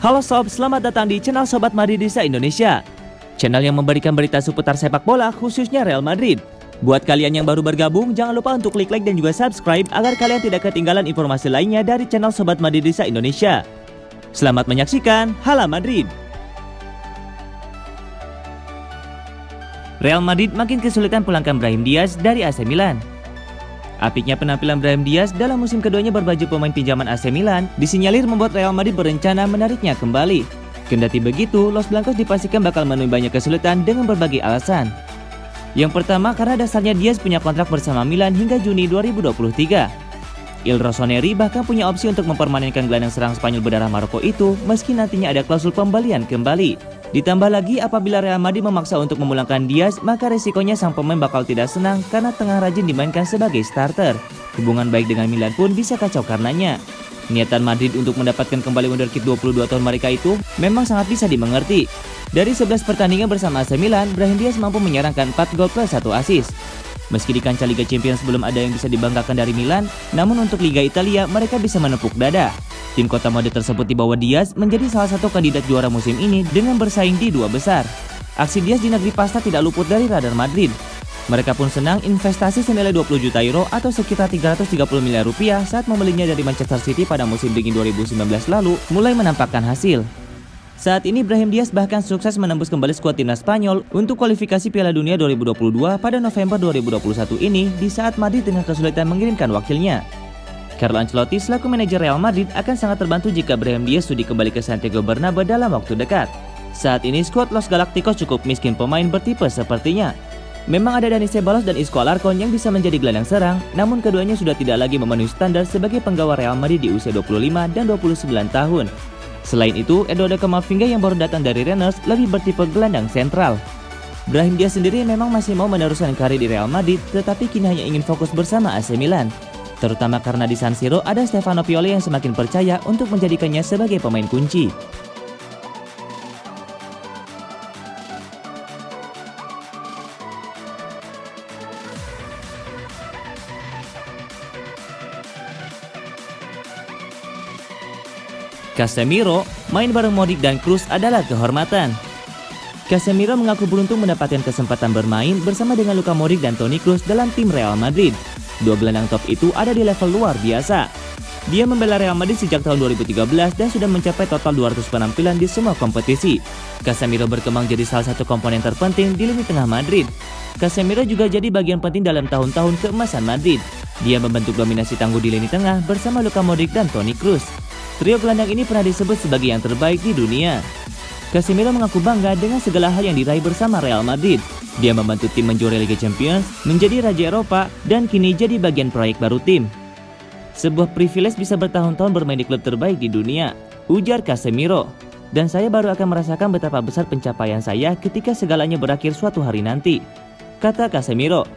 Halo sob, selamat datang di channel Sobat Madridista Indonesia. Channel yang memberikan berita seputar sepak bola khususnya Real Madrid. Buat kalian yang baru bergabung, jangan lupa untuk klik like dan juga subscribe agar kalian tidak ketinggalan informasi lainnya dari channel Sobat Madridista Indonesia. Selamat menyaksikan Hala Madrid. Real Madrid makin kesulitan pulangkan Brahim Diaz dari AC Milan. Apiknya penampilan Brahim Diaz dalam musim keduanya berbaju pemain pinjaman AC Milan disinyalir membuat Real Madrid berencana menariknya kembali. Kendati begitu, Los Blancos dipastikan bakal menemui banyak kesulitan dengan berbagai alasan. Yang pertama, karena dasarnya Diaz punya kontrak bersama Milan hingga Juni 2023. Il Rossoneri bahkan punya opsi untuk mempermanenkan gelandang serang Spanyol berdarah Maroko itu meski nantinya ada klausul pembelian kembali. Ditambah lagi apabila Real Madrid memaksa untuk memulangkan Diaz, maka resikonya sang pemain bakal tidak senang karena tengah rajin dimainkan sebagai starter. Hubungan baik dengan Milan pun bisa kacau karenanya. Niatan Madrid untuk mendapatkan kembali wonderkid 22 tahun mereka itu memang sangat bisa dimengerti. Dari 11 pertandingan bersama AC Milan, Brahim Diaz mampu menyerangkan 4 gol plus 1 assist. Meski di kancah Liga Champions belum ada yang bisa dibanggakan dari Milan, namun untuk Liga Italia mereka bisa menepuk dada. Tim kota mode tersebut di bawah Diaz menjadi salah satu kandidat juara musim ini dengan bersaing di dua besar. Aksi Diaz di negeri pasta tidak luput dari radar Madrid. Mereka pun senang investasi senilai 20 juta euro atau sekitar 330 miliar rupiah saat membelinya dari Manchester City pada musim dingin 2019 lalu mulai menampakkan hasil. Saat ini Brahim Diaz bahkan sukses menembus kembali skuad timnas Spanyol untuk kualifikasi Piala Dunia 2022 pada November 2021 ini di saat Madrid dengan kesulitan mengirimkan wakilnya. Carlo Ancelotti selaku manajer Real Madrid akan sangat terbantu jika Brahim Diaz sudah kembali ke Santiago Bernabeu dalam waktu dekat. Saat ini skuad Los Galacticos cukup miskin pemain bertipe sepertinya. Memang ada Dani Ceballos dan Isco Alarcón yang bisa menjadi gelandang serang, namun keduanya sudah tidak lagi memenuhi standar sebagai penggawa Real Madrid di usia 25 dan 29 tahun. Selain itu, Eduardo Camavinga yang baru datang dari Rennes lebih bertipe gelandang sentral. Brahim Diaz sendiri memang masih mau meneruskan karir di Real Madrid, tetapi kini hanya ingin fokus bersama AC Milan. Terutama karena di San Siro ada Stefano Pioli yang semakin percaya untuk menjadikannya sebagai pemain kunci. Casemiro main bareng Modric dan Kroos adalah kehormatan. Casemiro mengaku beruntung mendapatkan kesempatan bermain bersama dengan Luka Modric dan Toni Kroos dalam tim Real Madrid. Dua gelandang top itu ada di level luar biasa. Dia membela Real Madrid sejak tahun 2013 dan sudah mencapai total 200 penampilan di semua kompetisi. Casemiro berkembang jadi salah satu komponen terpenting di lini tengah Madrid. Casemiro juga jadi bagian penting dalam tahun-tahun keemasan Madrid. Dia membentuk dominasi tangguh di lini tengah bersama Luka Modric dan Toni Kroos. Trio gelandang ini pernah disebut sebagai yang terbaik di dunia. Casemiro mengaku bangga dengan segala hal yang diraih bersama Real Madrid. Dia membantu tim menjuarai Liga Champions, menjadi Raja Eropa, dan kini jadi bagian proyek baru tim. Sebuah privilege bisa bertahun-tahun bermain di klub terbaik di dunia, ujar Casemiro. Dan saya baru akan merasakan betapa besar pencapaian saya ketika segalanya berakhir suatu hari nanti, kata Casemiro.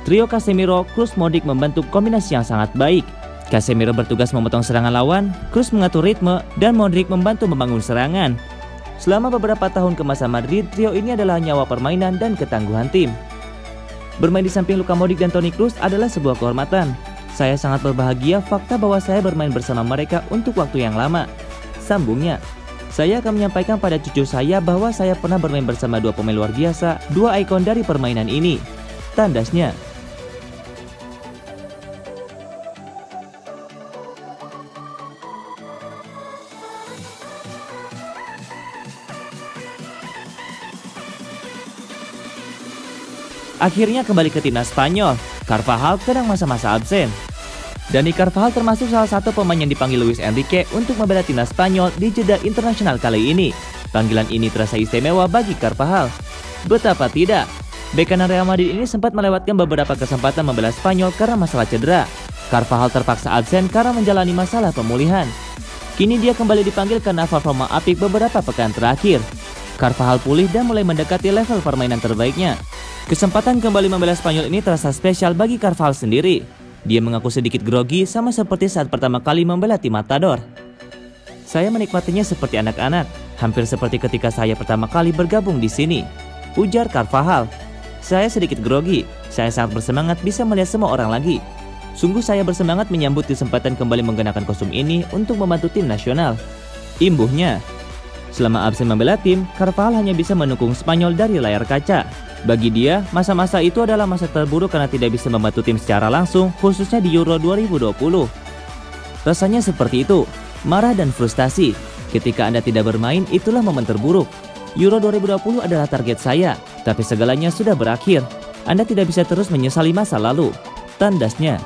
Trio Casemiro, Kroos, Modric membentuk kombinasi yang sangat baik. Casemiro bertugas memotong serangan lawan, Kroos mengatur ritme, dan Modric membantu membangun serangan. Selama beberapa tahun keemasan Madrid, trio ini adalah nyawa permainan dan ketangguhan tim. Bermain di samping Luka Modric dan Toni Kroos adalah sebuah kehormatan. Saya sangat berbahagia fakta bahwa saya bermain bersama mereka untuk waktu yang lama, sambungnya. Saya akan menyampaikan pada cucu saya bahwa saya pernah bermain bersama dua pemain luar biasa, dua ikon dari permainan ini, tandasnya. Akhirnya kembali ke timnas Spanyol, Carvajal sedang masa-masa absen. Dani Carvajal termasuk salah satu pemain yang dipanggil Luis Enrique untuk membela timnas Spanyol di jeda internasional kali ini. Panggilan ini terasa istimewa bagi Carvajal. Betapa tidak, bek kanan Real Madrid ini sempat melewatkan beberapa kesempatan membela Spanyol karena masalah cedera. Carvajal terpaksa absen karena menjalani masalah pemulihan. Kini dia kembali dipanggil karena performa apik beberapa pekan terakhir. Carvajal pulih dan mulai mendekati level permainan terbaiknya. Kesempatan kembali membela Spanyol ini terasa spesial bagi Carvajal sendiri. Dia mengaku sedikit grogi sama seperti saat pertama kali membela tim Matador. Saya menikmatinya seperti anak-anak, hampir seperti ketika saya pertama kali bergabung di sini, ujar Carvajal. Saya sedikit grogi, saya sangat bersemangat bisa melihat semua orang lagi. Sungguh saya bersemangat menyambut kesempatan kembali mengenakan kostum ini untuk membantu tim nasional. Imbuhnya, selama absen membela tim, Carvajal hanya bisa mendukung Spanyol dari layar kaca. Bagi dia, masa-masa itu adalah masa terburuk karena tidak bisa membantu tim secara langsung, khususnya di Euro 2020. Rasanya seperti itu, marah dan frustasi. Ketika Anda tidak bermain, itulah momen terburuk. Euro 2020 adalah target saya, tapi segalanya sudah berakhir. Anda tidak bisa terus menyesali masa lalu. Tandasnya.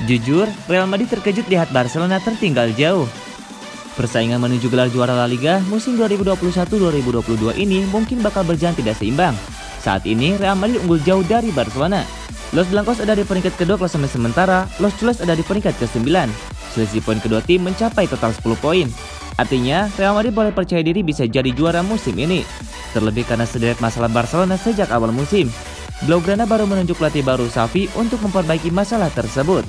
Jujur, Real Madrid terkejut lihat Barcelona tertinggal jauh. Persaingan menuju gelar juara La Liga musim 2021-2022 ini mungkin bakal berjalan tidak seimbang. Saat ini, Real Madrid unggul jauh dari Barcelona. Los Blancos ada di peringkat kedua klasemen sementara, Los Culés ada di peringkat ke-9. Selisih poin kedua tim mencapai total 10 poin. Artinya, Real Madrid boleh percaya diri bisa jadi juara musim ini. Terlebih karena sederet masalah Barcelona sejak awal musim. Blaugrana baru menunjuk pelatih baru Xavi untuk memperbaiki masalah tersebut.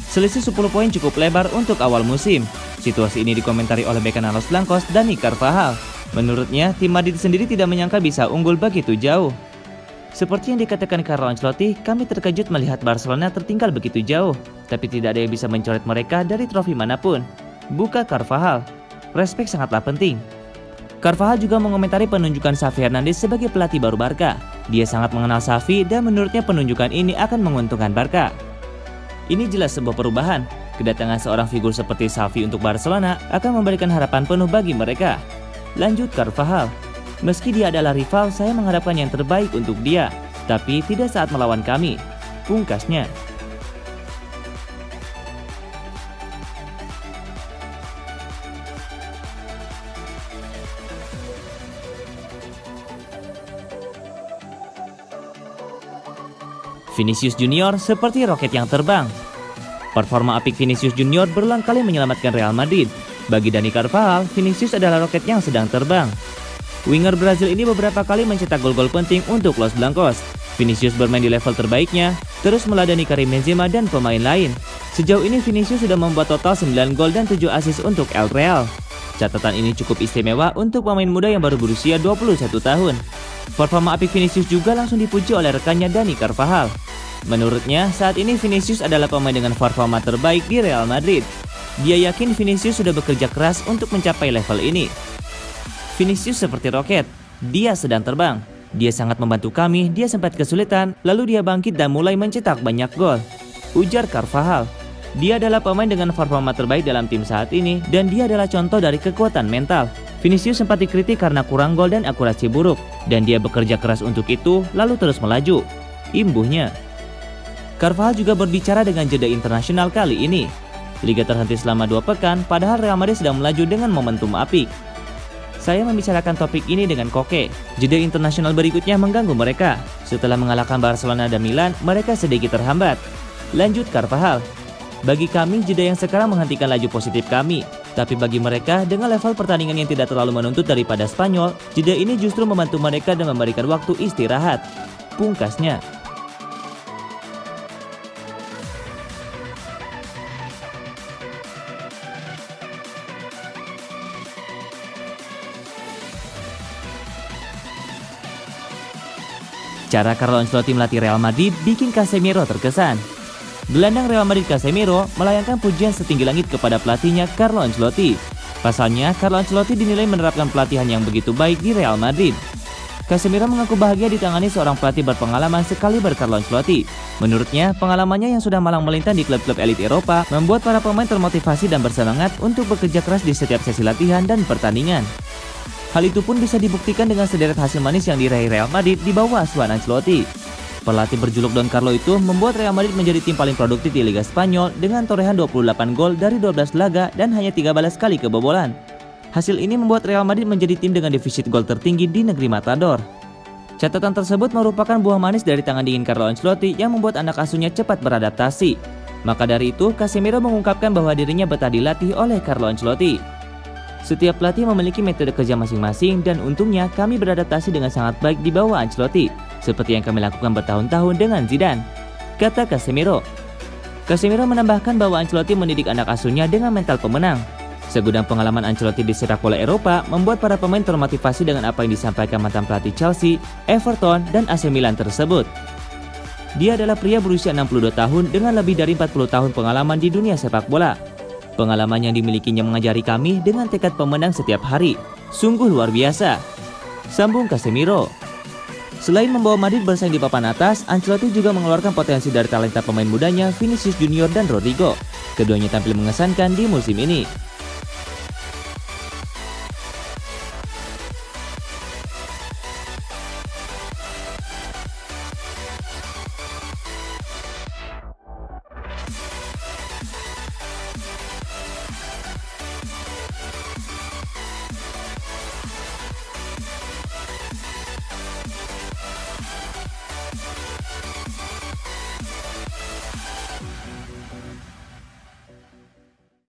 Selisih 10 poin cukup lebar untuk awal musim. Situasi ini dikomentari oleh bek kanan Los Blancos, Dani Carvajal. Menurutnya, tim Madrid sendiri tidak menyangka bisa unggul begitu jauh. Seperti yang dikatakan Carlo Ancelotti, kami terkejut melihat Barcelona tertinggal begitu jauh, tapi tidak ada yang bisa mencoret mereka dari trofi manapun. Buka Carvajal. Respek sangatlah penting. Carvajal juga mengomentari penunjukan Xavi Hernandez sebagai pelatih baru Barca. Dia sangat mengenal Xavi dan menurutnya penunjukan ini akan menguntungkan Barca. Ini jelas sebuah perubahan. Kedatangan seorang figur seperti Xavi untuk Barcelona akan memberikan harapan penuh bagi mereka. Lanjut Carvajal. Meski dia adalah rival, saya mengharapkan yang terbaik untuk dia, tapi tidak saat melawan kami. Pungkasnya. Vinicius Junior seperti roket yang terbang. Performa apik Vinicius Junior berulang kali menyelamatkan Real Madrid. Bagi Dani Carvajal, Vinicius adalah roket yang sedang terbang. Winger Brazil ini beberapa kali mencetak gol-gol penting untuk Los Blancos. Vinicius bermain di level terbaiknya, terus meladani Karim Benzema dan pemain lain. Sejauh ini Vinicius sudah membuat total 9 gol dan 7 assist untuk El Real. Catatan ini cukup istimewa untuk pemain muda yang baru berusia 21 tahun. Performa apik Vinicius juga langsung dipuji oleh rekannya Dani Carvajal. Menurutnya, saat ini Vinicius adalah pemain dengan performa terbaik di Real Madrid. Dia yakin Vinicius sudah bekerja keras untuk mencapai level ini. Vinicius seperti roket, dia sedang terbang. Dia sangat membantu kami, dia sempat kesulitan, lalu dia bangkit dan mulai mencetak banyak gol. Ujar Carvajal. Dia adalah pemain dengan performa terbaik dalam tim saat ini, dan dia adalah contoh dari kekuatan mental. Vinicius sempat dikritik karena kurang gol dan akurasi buruk, dan dia bekerja keras untuk itu, lalu terus melaju. Imbuhnya. Carvajal juga berbicara dengan jeda internasional kali ini. Liga terhenti selama 2 pekan, padahal Real Madrid sedang melaju dengan momentum apik. Saya membicarakan topik ini dengan Koke. Jeda internasional berikutnya mengganggu mereka. Setelah mengalahkan Barcelona dan Milan, mereka sedikit terhambat. Lanjut Carvajal. Bagi kami, jeda yang sekarang menghentikan laju positif kami. Tapi bagi mereka, dengan level pertandingan yang tidak terlalu menuntut daripada Spanyol, jeda ini justru membantu mereka dan memberikan waktu istirahat. Pungkasnya. Cara Carlo Ancelotti melatih Real Madrid bikin Casemiro terkesan. Gelandang Real Madrid Casemiro melayangkan pujian setinggi langit kepada pelatihnya Carlo Ancelotti. Pasalnya, Carlo Ancelotti dinilai menerapkan pelatihan yang begitu baik di Real Madrid. Casemiro mengaku bahagia ditangani seorang pelatih berpengalaman sekaliber Carlo Ancelotti. Menurutnya, pengalamannya yang sudah malang melintang di klub-klub elit Eropa membuat para pemain termotivasi dan bersemangat untuk bekerja keras di setiap sesi latihan dan pertandingan. Hal itu pun bisa dibuktikan dengan sederet hasil manis yang diraih Real Madrid di bawah asuhan Ancelotti. Pelatih berjuluk Don Carlo itu membuat Real Madrid menjadi tim paling produktif di Liga Spanyol dengan torehan 28 gol dari 12 laga dan hanya 13 kali kebobolan. Hasil ini membuat Real Madrid menjadi tim dengan defisit gol tertinggi di negeri Matador. Catatan tersebut merupakan buah manis dari tangan dingin Carlo Ancelotti yang membuat anak asuhnya cepat beradaptasi. Maka dari itu, Casemiro mengungkapkan bahwa dirinya betah dilatih oleh Carlo Ancelotti. Setiap pelatih memiliki metode kerja masing-masing dan untungnya kami beradaptasi dengan sangat baik di bawah Ancelotti, seperti yang kami lakukan bertahun-tahun dengan Zidane, kata Casemiro. Casemiro menambahkan bahwa Ancelotti mendidik anak asuhnya dengan mental pemenang. Segudang pengalaman Ancelotti di sepak bola Eropa membuat para pemain termotivasi dengan apa yang disampaikan mantan pelatih Chelsea, Everton, dan AC Milan tersebut. Dia adalah pria berusia 62 tahun dengan lebih dari 40 tahun pengalaman di dunia sepak bola. Pengalaman yang dimilikinya mengajari kami dengan tekad pemenang setiap hari. Sungguh luar biasa, sambung Casemiro. Selain membawa Madrid bersaing di papan atas, Ancelotti juga mengeluarkan potensi dari talenta pemain mudanya Vinicius Junior dan Rodrigo. Keduanya tampil mengesankan di musim ini.